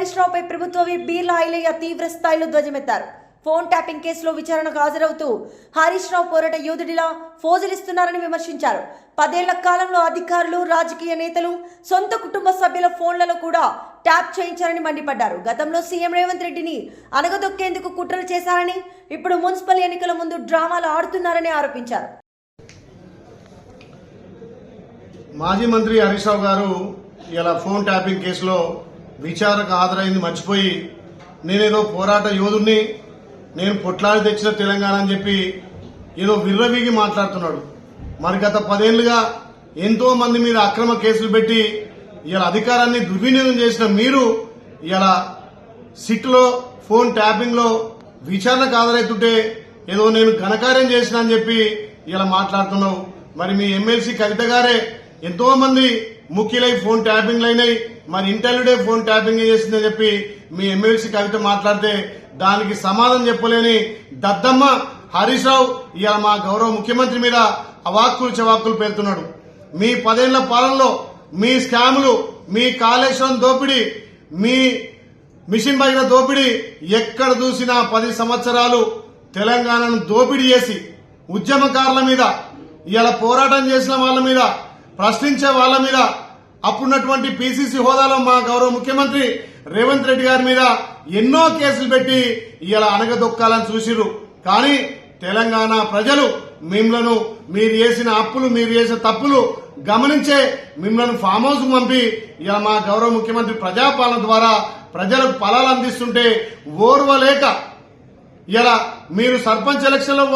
హరీష్ రావుపై ప్రభుత్వ విప్ బీర్ల ఐలయ్య తీవ్ర స్థాయిలో ధ్వజమెత్తారు. ఫోన్ ట్యాపింగ్ కేసులో విచారణకు హాజరవుతూ హరీష్ రావు పోరాట యోధుడిలా ఫోజులిస్తున్నారని విమర్శించారు. 10 ఏళ్ల కాలంలో అధికారులు, రాజకీయ నేతలు సొంత కుటుంబ సభ్యుల ఫోన్లలో కూడా ట్యాప్ చేయించారని మండిపడ్డారు. గతంలో సీఎం రేవంత్ రెడ్డిని అనగదొక్కేందుకు కుట్రలు చేశారని, ఇప్పుడు మున్సిపల్ ఎన్నికల ముందు డ్రామాలు ఆడుతున్నారని ఆరోపించారు. మాజీ మంత్రి హరీష్ రావు గారు ఇలా ఫోన్ ట్యాపింగ్ కేసులో విచారణకు హాజరైంది మర్చిపోయి నేనేదో పోరాట యోధుడిని, నేను పొట్లాడి తెచ్చిన తెలంగాణ అని చెప్పి ఏదో విర్రవీగి మాట్లాడుతున్నాడు. మరి గత 10 ఏళ్లుగా ఎంతో మంది మీద అక్రమ కేసులు పెట్టి ఇలా అధికారాన్ని దుర్వినియోగం చేసిన మీరు ఇలా సిట్లో ఫోన్ ట్యాపింగ్ లో విచారణకు హాజరైతుంటే ఏదో నేను ఘనకార్యం చేసిన అని చెప్పి ఇలా మాట్లాడుతున్నావు. మరి మీ ఎమ్మెల్సీ కవిత గారే ఎంతో మంది ముఖ్యులై ఫోన్ ట్యాపింగ్ అయినాయి, మరి ఇంటర్వ్యూడే ఫోన్ ట్యాపింగ్ చేసిందని చెప్పి మీ ఎమ్మెల్సీ కవిత మాట్లాడితే దానికి సమాధానం చెప్పలేని దద్దమ్మ హరీష్ రావు ఇవాళ మా గౌరవ ముఖ్యమంత్రి మీద అవాక్కులు చవాక్కులు పేరుతున్నాడు. మీ 10 ఏళ్ల పాలనలో మీ స్కాములు, మీ కాళేశ్వరం దోపిడీ, మీ మిషన్ భగీరథ దోపిడీ ఎక్కడ చూసినా 10 సంవత్సరాలు తెలంగాణను దోపిడీ చేసి ఉద్యమకారుల మీద, ఇవాళ పోరాటం చేసిన వాళ్ళ మీద, ప్రశ్నించే వాళ్ళ మీద, అప్పుడున్నటువంటి పిసిసి హోదాలో మా గౌరవ ముఖ్యమంత్రి రేవంత్ రెడ్డి గారి మీద ఎన్నో కేసులు పెట్టి ఇలా అనగదొక్కాలని చూసిర్రు. కానీ తెలంగాణ ప్రజలు మిమ్మలను, మీరు చేసిన అప్పులు, మీరు చేసిన తప్పులు గమనించే మిమ్మల్ని ఫామ్ హౌస్ పంపి ఇలా మా గౌరవ ముఖ్యమంత్రి ప్రజాపాలన ద్వారా ప్రజలకు ఫలాలు అందిస్తుంటే ఓర్వలేక ఇలా మీరు సర్పంచ్ ఎలక్షన్ లో